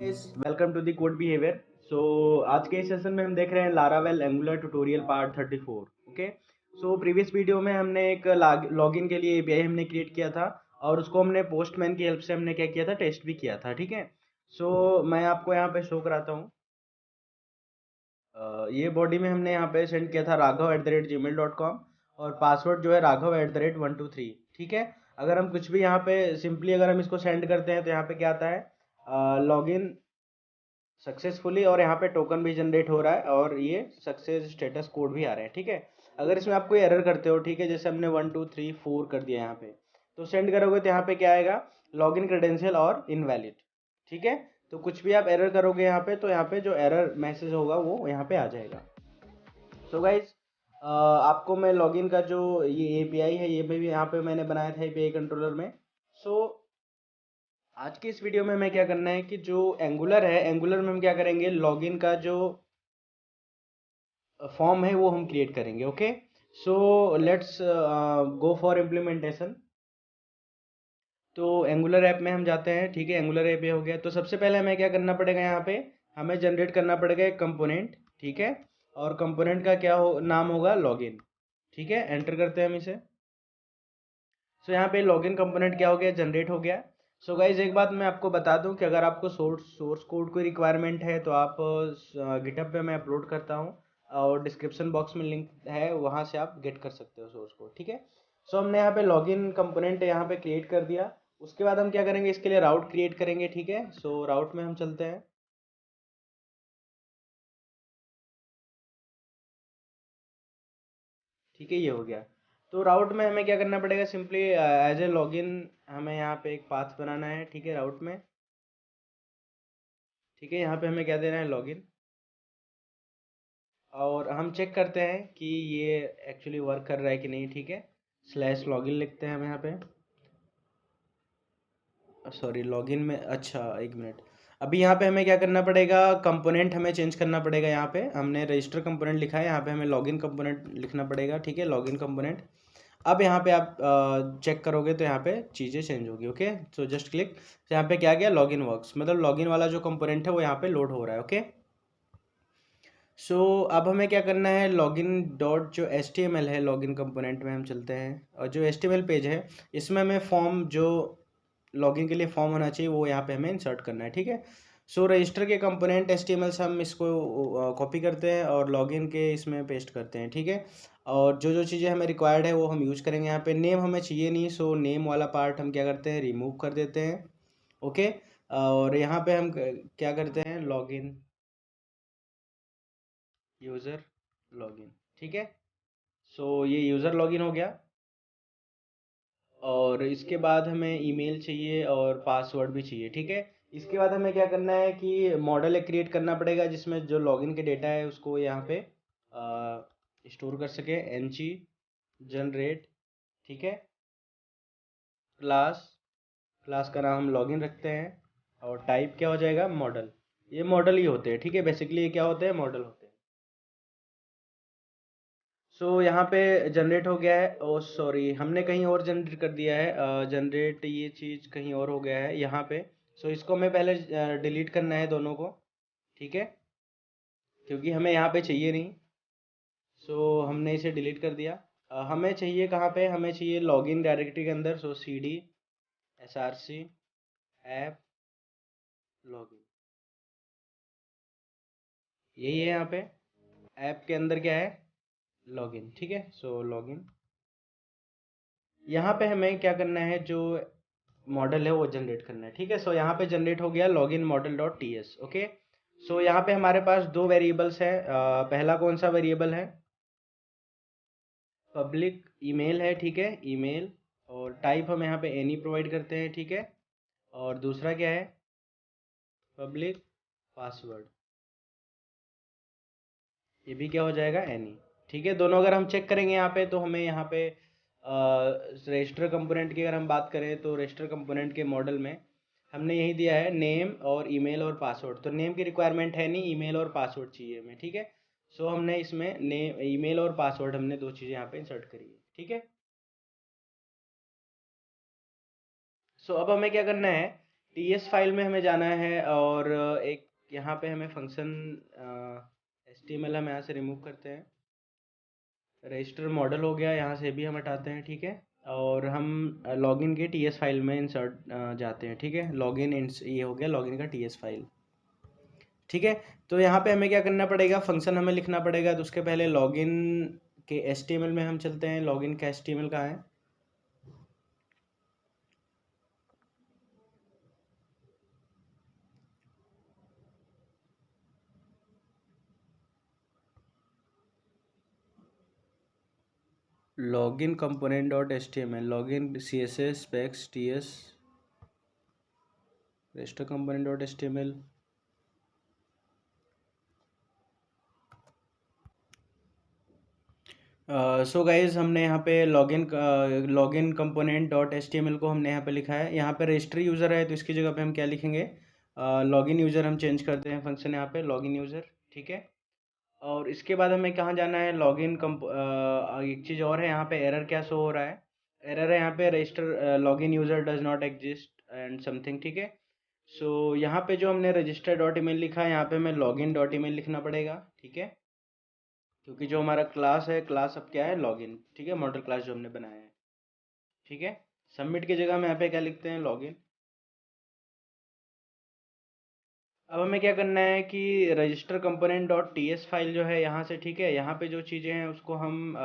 Welcome to the code behaviour. So आज के इस सेशन में हम देख रहे हैं Laravel Angular tutorial part 34। Okay, so previous video में हमने एक लॉगिन के लिए एपीआई हमने क्रिएट किया था और उसको हमने पोस्टमैन की हेल्प से हमने क्या किया था, टेस्ट भी किया था। ठीक है, सो मैं आपको यहाँ पे शो कराता हूँ। ये बॉडी में हमने यहाँ पे सेंड किया था raghav@gmail.com और पासवर्ड जो है raghav@123। ठीक है, अगर हम कुछ भी यहाँ पे सिंपली अगर हम इसको सेंड करते हैं तो यहाँ पे क्या आता है, लॉगिन सक्सेसफुली, और यहाँ पे टोकन भी जनरेट हो रहा है और ये सक्सेस स्टेटस कोड भी आ रहे हैं। ठीक है, अगर इसमें आप कोई एरर करते हो, ठीक है, जैसे हमने 1 2 3 4 कर दिया यहाँ पे, तो सेंड करोगे तो यहाँ पे क्या आएगा, लॉगिन क्रेडेंशियल और इनवैलिड। ठीक है, तो कुछ भी आप एरर करोगे यहाँ पे तो यहाँ पे जो एरर मैसेज होगा वो यहाँ पे आ जाएगा। सो गाइज, आपको मैं लॉगिन का जो ये एपीआई है ये भी यहाँ पे मैंने बनाया था एपीआई कंट्रोलर में। सो आज की इस वीडियो में हमें क्या करना है कि जो एंगुलर है, एंगुलर में हम क्या करेंगे, लॉगिन का जो फॉर्म है वो हम क्रिएट करेंगे। Okay, so let's go for implementation. तो एंगुलर ऐप में हम जाते हैं। ठीक है, एंगुलर ऐप ये हो गया, तो सबसे पहले हमें क्या करना पड़ेगा, यहाँ पे हमें जनरेट करना पड़ेगा एक कंपोनेंट। ठीक है, और कंपोनेंट का क्या नाम होगा, लॉगिन। ठीक है, एंटर करते हैं हम इसे। सो यहाँ पे लॉगिन कंपोनेंट क्या हो गया, जनरेट हो गया। सो गाइज, एक बात मैं आपको बता दूं कि अगर आपको सोर्स कोड की रिक्वायरमेंट है तो आप गिटहब पे मैं अपलोड करता हूँ और डिस्क्रिप्शन बॉक्स में लिंक है, वहाँ से आप गेट कर सकते हो सोर्स कोड। ठीक है, सो हमने यहाँ पे लॉगिन कंपोनेंट यहाँ पे क्रिएट कर दिया। उसके बाद हम क्या करेंगे, इसके लिए राउट क्रिएट करेंगे। ठीक है, सो राउट में हम चलते हैं। ठीक है, ये हो गया। तो राउट में हमें क्या करना पड़ेगा, सिंपली एज ए लॉगिन हमें यहाँ पे एक पाथ बनाना है। ठीक है, राउट में। ठीक है, यहाँ पे हमें क्या देना है, लॉगिन। और हम चेक करते हैं कि ये एक्चुअली वर्क कर रहा है कि नहीं। ठीक है, स्लैश लॉगिन लिखते हैं हम यहाँ पे, सॉरी लॉगिन में, अच्छा एक मिनट। अभी यहाँ पे हमें क्या करना पड़ेगा, कंपोनेंट हमें चेंज करना पड़ेगा। यहाँ पे हमने रजिस्टर कंपोनेंट लिखा है, यहाँ पे हमें लॉगिन कंपोनेंट लिखना पड़ेगा। ठीक है, लॉगिन कंपोनेंट। अब यहाँ पे आप चेक करोगे तो यहाँ पे चीज़ें चेंज होगी। ओके, सो जस्ट क्लिक, यहाँ पे क्या गया, लॉगिन वर्क्स, मतलब लॉगिन वाला जो कंपोनेंट है वो यहाँ पे लोड हो रहा है। ओके, सो अब हमें क्या करना है, लॉगिन डॉट जो एच टी एम एल है, लॉगिन कंपोनेंट में हम चलते हैं और जो H T M L page है इसमें हमें फॉर्म, जो लॉगिन के लिए फॉर्म होना चाहिए वो यहाँ पे हमें इंसर्ट करना है। ठीक है, सो रजिस्टर के component H T M L से हम इसको कॉपी करते हैं और लॉगिन के इसमें पेस्ट करते हैं। ठीक है, और जो जो चीज़ें हमें रिक्वायर्ड है वो हम यूज करेंगे। यहाँ पे नेम हमें चाहिए नहीं, सो नेम वाला पार्ट हम क्या करते हैं, रिमूव कर देते हैं। ओके, और यहाँ पे हम क्या करते हैं, लॉगिन यूज़र लॉगिन। ठीक है, सो ये यूज़र लॉगिन हो गया। और इसके बाद हमें ईमेल चाहिए और पासवर्ड भी चाहिए। ठीक है, इसके बाद हमें क्या करना है कि मॉडल एक क्रिएट करना पड़ेगा जिसमें जो लॉगिन के डेटा है उसको यहाँ पे स्टोर कर सके, एन जी जनरेट। ठीक है, क्लास, क्लास का नाम हम लॉगिन रखते हैं और टाइप क्या हो जाएगा, मॉडल। ये मॉडल ही होते हैं। ठीक है, बेसिकली ये क्या होते हैं, मॉडल होते हैं। सो यहाँ पे जनरेट हो गया है, ओ सॉरी हमने कहीं और जनरेट कर दिया है, जनरेट ये चीज़ कहीं और हो गया है यहाँ पे। सो इसको हमें पहले डिलीट करना है दोनों को। ठीक है, क्योंकि हमें यहाँ पे चाहिए नहीं, सो हमने इसे डिलीट कर दिया। हमें चाहिए कहाँ पे, हमें चाहिए लॉगिन डायरेक्टरी के अंदर। So C D S R C app login, यही है यहाँ पे। ऐप के अंदर क्या है, लॉगिन। ठीक है, सो लॉगिन। यहाँ पे हमें क्या करना है, जो मॉडल है वो जनरेट करना है। ठीक है, सो यहाँ पे जनरेट हो गया login model dot T S. Okay, so यहाँ पे हमारे पास दो वेरिएबल्स है। पहला कौन सा वेरिएबल है, पब्लिक ईमेल है। ठीक है, ईमेल, और टाइप हम यहाँ पे एनी प्रोवाइड करते हैं। ठीक है, और दूसरा क्या है, पब्लिक पासवर्ड, ये भी क्या हो जाएगा, एनी। ठीक है, दोनों अगर हम चेक करेंगे यहाँ पे तो हमें यहाँ पे रजिस्टर कंपोनेंट की अगर हम बात करें तो रजिस्टर कंपोनेंट के मॉडल में हमने यही दिया है, नेम और ईमेल और पासवर्ड। तो नेम की रिक्वायरमेंट है नहीं, ईमेल और पासवर्ड चाहिए हमें। ठीक है, सो हमने इसमें नेम, ईमेल और पासवर्ड हमने दो चीज़ें यहाँ पे इंसर्ट करी है। ठीक है, सो अब हमें क्या करना है टीएस फाइल में हमें जाना है और एक यहाँ पे हमें फंक्शन एचटीएमएल हम यहाँ से रिमूव करते हैं। रजिस्टर मॉडल हो गया, यहाँ से भी हम हटाते हैं, ठीक है। और हम लॉगिन के टीएस फाइल में इंसर्ट जाते हैं, ठीक है। लॉगिन ये हो गया लॉगिन का टीएस फाइल, ठीक है। तो यहाँ पे हमें क्या करना पड़ेगा, फंक्शन हमें लिखना पड़ेगा। तो उसके पहले लॉगिन के एचटीएमएल में हम चलते हैं। लॉगिन का एचटीएमएल कहाँ है? Login component dot HTML, login CSS specs TS register component dot HTML. So guys हमने यहाँ पे लॉगिन कंपोनेंट डॉट एचटीएमएल को हमने यहाँ पे लिखा है। यहाँ पे रजिस्टर यूज़र है तो इसकी जगह पे हम क्या लिखेंगे, लॉगिन यूज़र हम चेंज करते हैं फंक्शन यहाँ पे लॉगिन यूज़र, ठीक है। और इसके बाद हमें कहाँ जाना है, एक चीज़ और है, यहाँ पे एरर क्या शो हो रहा है, एरर है यहाँ पे register login user does not exist and something, ठीक है। सो यहाँ पे जो हमने रजिस्टर डॉट ईमेल लिखा है यहाँ पे हमें लॉगिन डॉट ईमेल लिखना पड़ेगा, ठीक है। क्योंकि जो हमारा क्लास है, क्लास अब क्या है, लॉगिन, ठीक है, मॉडल क्लास जो हमने बनाया है, ठीक है। सबमिट की जगह हम यहाँ पे क्या लिखते हैं, लॉगिन। अब हमें क्या करना है कि register component dot TS file जो है यहाँ से, ठीक है, यहाँ पे जो चीज़ें हैं उसको हम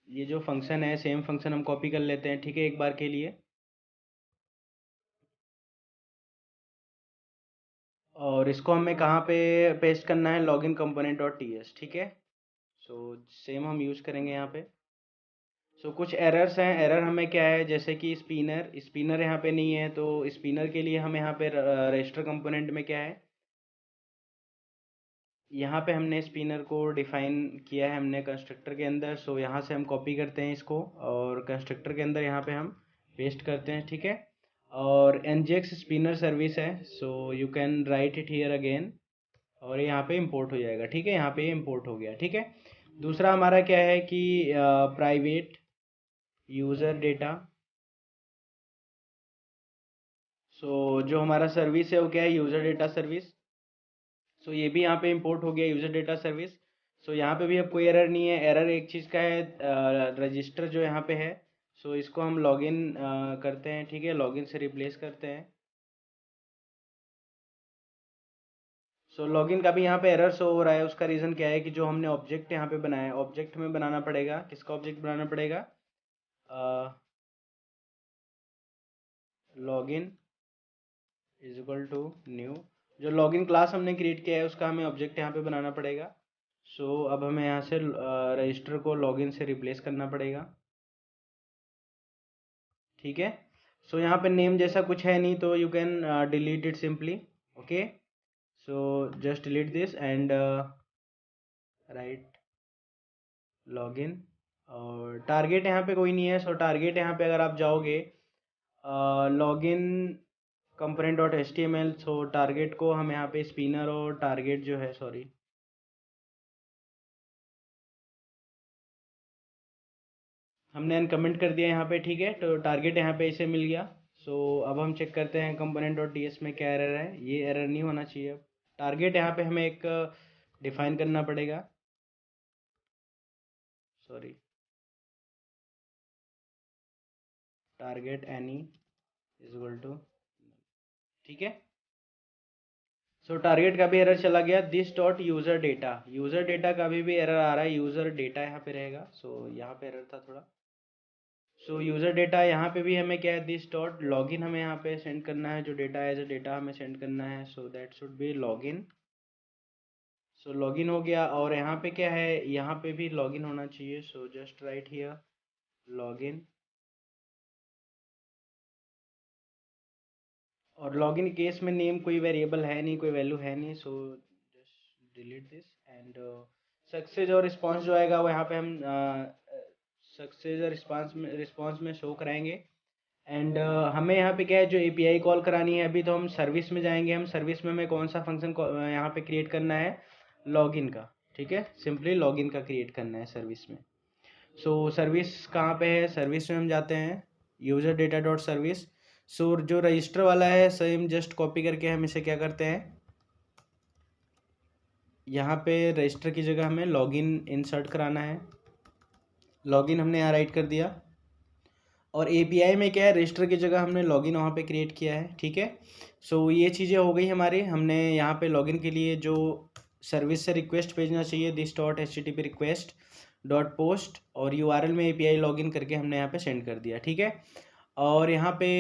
ये जो फंक्शन है सेम फंक्शन हम कॉपी कर लेते हैं, ठीक है, एक बार के लिए। और इसको हमें कहाँ पे पेस्ट करना है, लॉगिन कंपोनेंट डॉट टीएस, ठीक है। सो सेम हम यूज़ करेंगे यहाँ पे। सो कुछ एरर्स हैं, एरर हमें क्या है, जैसे कि स्पिनर स्पिनर यहाँ पे नहीं है, तो स्पिनर के लिए हम यहाँ पे रजिस्टर कंपोनेंट में क्या है, यहाँ पे हमने स्पिनर को डिफाइन किया है हमने कंस्ट्रक्टर के अंदर। सो यहाँ से हम कॉपी करते हैं इसको और कंस्ट्रक्टर के अंदर यहाँ पे हम पेस्ट करते हैं, ठीक है। और nginx स्पिनर सर्विस है, so you can write it here again, और यहाँ पे इंपोर्ट हो जाएगा, ठीक है। यहाँ पे इंपोर्ट हो गया, ठीक है। दूसरा हमारा क्या है कि प्राइवेट यूज़र डेटा। सो जो हमारा सर्विस है वो क्या है, यूज़र डेटा सर्विस। सो ये भी यहाँ पे इंपोर्ट हो गया, यूज़र डेटा सर्विस। सो यहाँ पे भी अब कोई एरर नहीं है, एरर एक चीज़ का है, रजिस्टर जो यहाँ पे है, सो इसको हम लॉगिन करते हैं, ठीक है, लॉगिन से रिप्लेस करते हैं। सो लॉगिन का भी यहाँ पे एरर शो हो रहा है, उसका रीज़न क्या है कि जो हमने ऑब्जेक्ट यहाँ पे बनाया है, ऑब्जेक्ट हमें बनाना पड़ेगा, किसका ऑब्जेक्ट बनाना पड़ेगा, login is equal to new. जो लॉगिन क्लास हमने क्रिएट किया है उसका हमें ऑब्जेक्ट यहाँ पे बनाना पड़ेगा। सो अब हमें यहाँ से रजिस्टर को लॉगिन से रिप्लेस करना पड़ेगा, ठीक है। सो यहाँ पे नेम जैसा कुछ है नहीं, तो you can delete it simply, okay. So just delete this and right login. और टारगेट यहाँ पे कोई नहीं है, सो टारगेट यहाँ पे अगर आप जाओगे login component dot H T M L, so target को हम यहाँ पे स्पिनर और टारगेट जो है, सॉरी, हमने अनकमेंट कर दिया यहाँ पे, ठीक है। तो टारगेट यहाँ पे इसे मिल गया। सो अब हम चेक करते हैं कंपोनेंट डॉट डी एस में क्या एरर है, ये एरर नहीं होना चाहिए। अब टारगेट यहाँ पे हमें एक डिफाइन करना पड़ेगा, sorry, target any is equal to, ठीक है। सो टारगेट का भी एरर चला गया। दिस डॉट यूज़र डेटा का भी एरर आ रहा है, यूज़र डेटा यहाँ पे रहेगा। सो यहाँ पे एरर था थोड़ा। सो यूज़र डेटा यहाँ पे भी हमें क्या है, दिस डॉट लॉगिन हमें यहाँ पे सेंड करना है, जो डेटा एज अ डेटा हमें सेंड करना है, so that should be login. So login हो गया। और यहाँ पे क्या है, यहाँ पे भी लॉगिन होना चाहिए, so just right here login. और लॉगिन केस में नेम कोई वेरिएबल है नहीं, कोई वैल्यू है नहीं, so just delete this and success और रिस्पांस जो आएगा वो यहाँ पे हम सक्सेस और रिस्पांस में शो कराएंगे। एंड हमें यहाँ पे क्या है, जो एपीआई कॉल करानी है, अभी तो हम सर्विस में जाएंगे। हम सर्विस में हमें कौन सा फंक्शन यहाँ पे क्रिएट करना है, लॉगिन का, ठीक है, सिंपली लॉगिन का क्रिएट करना है सर्विस में। सो सर्विस कहाँ पे है, सर्विस में हम जाते हैं यूज़र डेटा डॉट सर्विस। सो जो रजिस्टर वाला है सेम जस्ट कॉपी करके हम इसे क्या करते हैं, यहाँ पे रजिस्टर की जगह हमें लॉगिन इंसर्ट कराना है। लॉगिन हमने यहाँ राइट कर दिया, और एपीआई में क्या है, रजिस्टर की जगह हमने लॉगिन वहाँ पे क्रिएट किया है, ठीक है। सो ये चीज़ें हो गई हमारी। हमने यहाँ पे लॉगिन के लिए जो सर्विस से रिक्वेस्ट भेजना चाहिए, this dot H T T P request dot post, और यूआरएल में एपीआई लॉगिन करके हमने यहाँ पे सेंड कर दिया, ठीक है। और यहाँ पे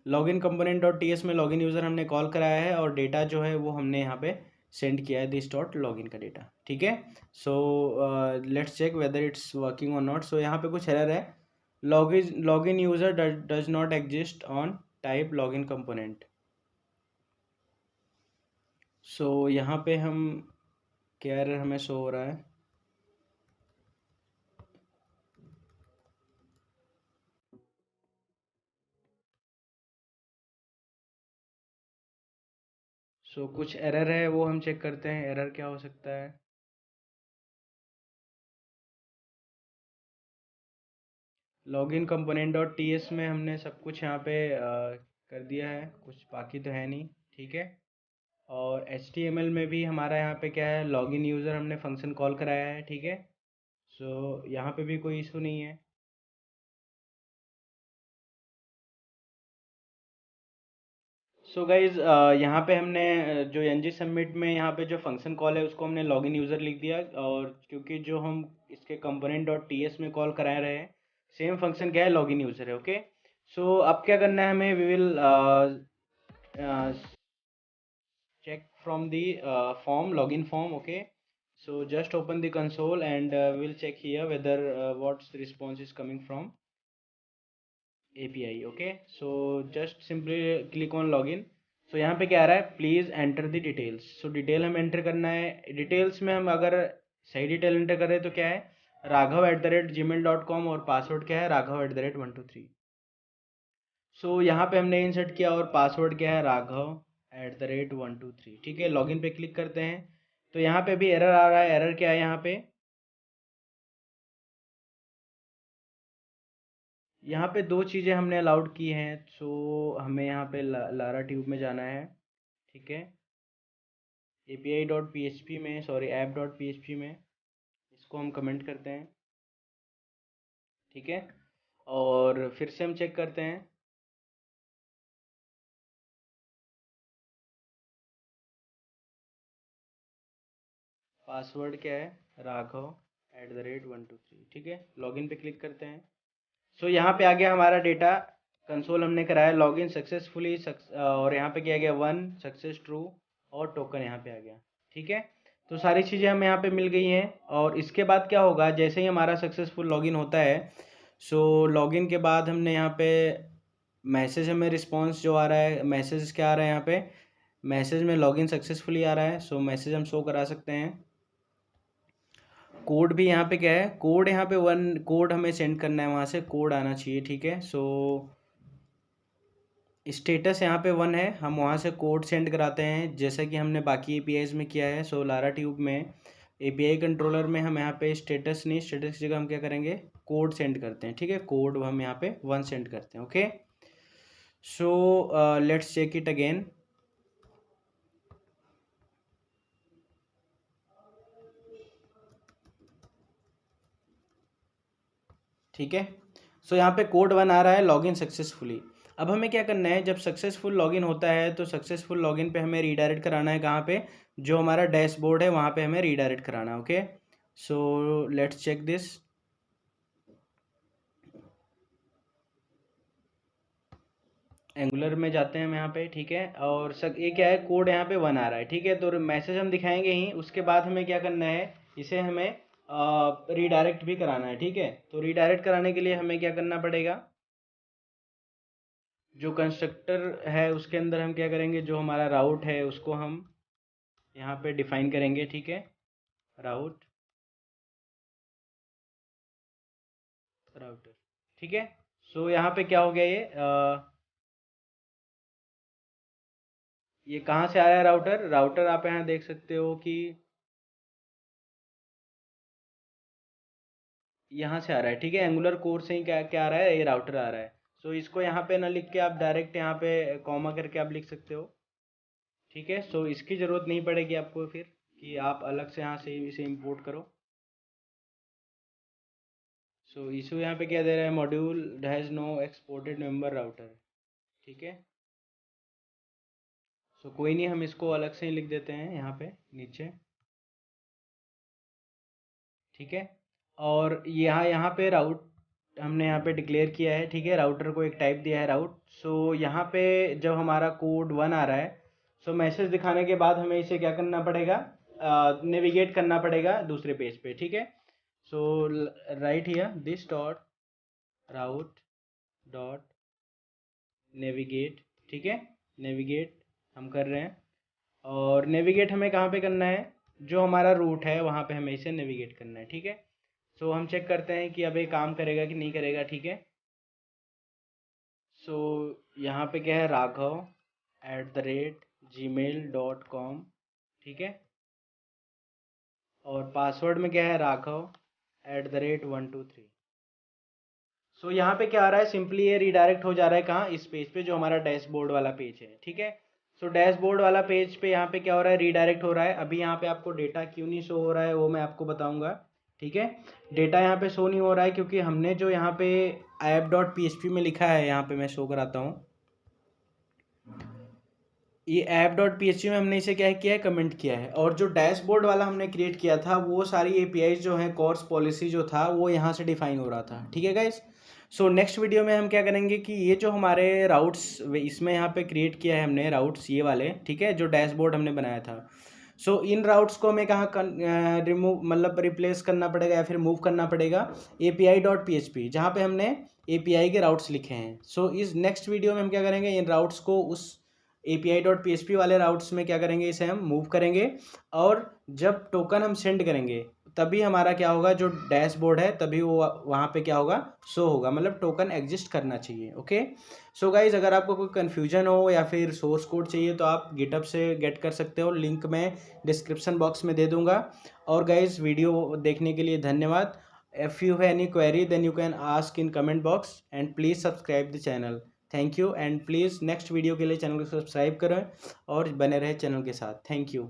login component dot T S में लॉगिन यूज़र हमने कॉल कराया है, और डेटा जो है वो हमने यहाँ पे सेंड किया है, दिस डॉट लॉगिन का डेटा, ठीक है। So let's check whether it's working or not. So यहाँ पे कुछ एरर है, login user does not exist on type login component. So यहाँ पे हम क्या एरर हमें शो हो रहा है, सो कुछ एरर है वो हम चेक करते हैं, एरर क्या हो सकता है। Login component dot T S में हमने सब कुछ यहाँ पे कर दिया है, कुछ बाकी तो है नहीं, ठीक है। और एच टी एम एल में भी हमारा यहाँ पे क्या है, लॉगिन यूज़र हमने फंक्शन कॉल कराया है, ठीक है। सो यहाँ पे भी कोई इशू नहीं है। सो गाइज यहाँ पे हमने जो एन जी सबमिट में यहाँ पे जो फंक्शन कॉल है उसको हमने लॉगिन यूज़र लिख दिया, और क्योंकि जो हम इसके कंपोनेंट डॉट टी एस में कॉल करा रहे हैं, सेम फंक्शन क्या है, लॉगिन यूज़र है, ओके। सो अब क्या करना है हमें, we will check from the form, login form, okay. So just open the console, and we'll check here whether what's the response is coming from API, okay. So just simply click on login. So यहाँ पे क्या आ रहा है, please enter the details. So detail हमें enter करना है। Details में हम अगर सही डिटेल एंटर करें तो क्या है, raghav@gmail.com, और पासवर्ड क्या है, raghav@123। सो यहाँ पे हमने इंसर्ट किया, और पासवर्ड क्या है, raghav@123, ठीक है। लॉगिन पे क्लिक करते हैं, तो यहाँ पे भी एरर आ रहा है। एरर क्या है यहाँ पे, यहाँ पे दो चीज़ें हमने अलाउड की हैं। सो हमें यहाँ पे लारा ट्यूब में जाना है, ठीक है। API dot P H P में, sorry app dot P H P में इसको हम कमेंट करते हैं, ठीक है। और फिर से हम चेक करते हैं, पासवर्ड क्या है, raghav@123, ठीक है। लॉगिन पे क्लिक करते हैं। सो यहाँ पे आ गया हमारा डेटा, कंसोल हमने कराया लॉगिन सक्सेसफुली, और यहाँ पे किया गया 1 सक्सेस ट्रू, और टोकन यहाँ पे आ गया, ठीक है। तो सारी चीज़ें हमें यहाँ पे मिल गई हैं। और इसके बाद क्या होगा, जैसे ही हमारा सक्सेसफुल लॉगिन होता है, सो लॉगिन के बाद हमने यहाँ पे मैसेज, हमें रिस्पॉन्स जो आ रहा है, मैसेज क्या आ रहा है यहाँ पे, मैसेज में लॉगिन सक्सेसफुली आ रहा है। सो मैसेज हम शो करा सकते हैं। कोड भी यहाँ पे क्या है, कोड यहाँ पे कोड हमें सेंड करना है, वहाँ से कोड आना चाहिए, ठीक है। सो स्टेटस यहाँ पे 1 है, हम वहाँ से कोड सेंड कराते हैं जैसा कि हमने बाकी एपीआईज में किया है। सो लारा ट्यूब में एपीआई कंट्रोलर में हम यहाँ पे स्टेटस नहीं, स्टेटस की जगह हम क्या करेंगे, कोड सेंड करते हैं, ठीक है। कोड हम यहाँ पे 1 सेंड करते हैं, okay. So let's check it again, ठीक है। सो यहाँ पे कोड 1 आ रहा है, लॉगिन सक्सेसफुली। अब हमें क्या करना है, जब सक्सेसफुल लॉगिन होता है तो सक्सेसफुल लॉगिन पे हमें रीडायरेक्ट कराना है, कहाँ पे, जो हमारा डैशबोर्ड है वहाँ पे हमें रीडायरेक्ट कराना है, okay. So let's check this. Angular में जाते हैं हम यहाँ पे, ठीक है। और ये क्या है, कोड यहाँ पे 1 आ रहा है, ठीक है। तो मैसेज हम दिखाएंगे ही, उसके बाद हमें क्या करना है, इसे हमें रीडायरेक्ट भी कराना है, ठीक है। तो रीडायरेक्ट कराने के लिए हमें क्या करना पड़ेगा, जो कंस्ट्रक्टर है उसके अंदर हम क्या करेंगे, जो हमारा राउट है उसको हम यहाँ पे डिफाइन करेंगे, ठीक है। राउट, राउटर, ठीक है। सो यहाँ पे क्या हो गया, ये कहाँ से आ रहा है, राउटर, राउटर आप यहाँ देख सकते हो कि यहाँ से आ रहा है, ठीक है, एंगुलर कोर से ही क्या क्या आ रहा है, ये राउटर आ रहा है। सो इसको यहाँ पे ना लिख के आप डायरेक्ट यहाँ पे कॉमा करके आप लिख सकते हो, ठीक है। सो इसकी ज़रूरत नहीं पड़ेगी आपको फिर कि आप अलग से यहाँ से इसे इंपोर्ट करो। सो इशू यहाँ पे क्या दे रहा है, module has no exported member router, ठीक है। सो कोई नहीं, हम इसको अलग से ही लिख देते हैं यहाँ पे नीचे, ठीक है। और यहाँ यहाँ पे राउट हमने यहाँ पे डिक्लेयर किया है, ठीक है, राउटर को एक टाइप दिया है राउट। सो यहाँ पे जब हमारा कोड 1 आ रहा है, सो मैसेज दिखाने के बाद हमें इसे क्या करना पड़ेगा, नेविगेट करना पड़ेगा दूसरे पेज पे, ठीक है। So right here this dot route dot navigate, ठीक है, नेविगेट हम कर रहे हैं। और नेविगेट हमें कहाँ पे करना है, जो हमारा रूट है वहाँ पे हमें इसे नेविगेट करना है, ठीक है। सो हम चेक करते हैं कि अब ये काम करेगा कि नहीं करेगा, ठीक है। सो यहाँ पे क्या है, raghav@gmail.com, ठीक है। और पासवर्ड में क्या है, raghav@123। सो यहाँ पे क्या आ रहा है, सिंपली ये रिडायरेक्ट हो जा रहा है कहाँ, इस पेज पे जो हमारा डैशबोर्ड वाला पेज है, ठीक है। सो डैशबोर्ड वाला पेज पे यहाँ पे क्या हो रहा है, रिडायरेक्ट हो रहा है। अभी यहाँ पे आपको डेटा क्यों नहीं शो हो रहा है वो मैं आपको बताऊंगा, ठीक है। डेटा यहाँ पे शो नहीं हो रहा है क्योंकि हमने जो यहाँ पे app.php में लिखा है, यहाँ पे मैं शो कराता हूँ, ये app.php में हमने इसे क्या किया है, कमेंट किया है। और जो डैशबोर्ड वाला हमने क्रिएट किया था वो सारी एपीआईज जो हैं, कोर्स पॉलिसी जो था वो यहाँ से डिफाइन हो रहा था, ठीक है गाइस। सो नेक्स्ट वीडियो में हम क्या करेंगे कि ये जो हमारे राउट्स इसमें यहाँ पे क्रिएट किया है हमने राउट्स ये वाले, ठीक है, जो डैशबोर्ड हमने बनाया था। सो इन राउट्स को हमें कहाँ रिमूव मतलब रिप्लेस करना पड़ेगा या फिर मूव करना पड़ेगा, api.php जहाँ पे हमने एपीआई के राउट्स लिखे हैं। सो इस नेक्स्ट वीडियो में हम क्या करेंगे, इन राउट्स को उस api.php वाले राउट्स में क्या करेंगे, इसे हम मूव करेंगे। और जब टोकन हम सेंड करेंगे तभी हमारा क्या होगा, जो डैशबोर्ड है तभी वो वहाँ पे क्या होगा, शो होगा, मतलब टोकन एग्जिस्ट करना चाहिए, ओके। सो गाइज अगर आपको कोई कन्फ्यूजन हो या फिर सोर्स कोड चाहिए तो आप गिटहब से गेट कर सकते हो, लिंक मैं डिस्क्रिप्शन बॉक्स में दे दूंगा। और गाइज वीडियो देखने के लिए धन्यवाद। If you have any query then you can ask in comment box and please subscribe the channel. Thank you and please next video के लिए चैनल को सब्सक्राइब करें और बने रहे चैनल के साथ। Thank you.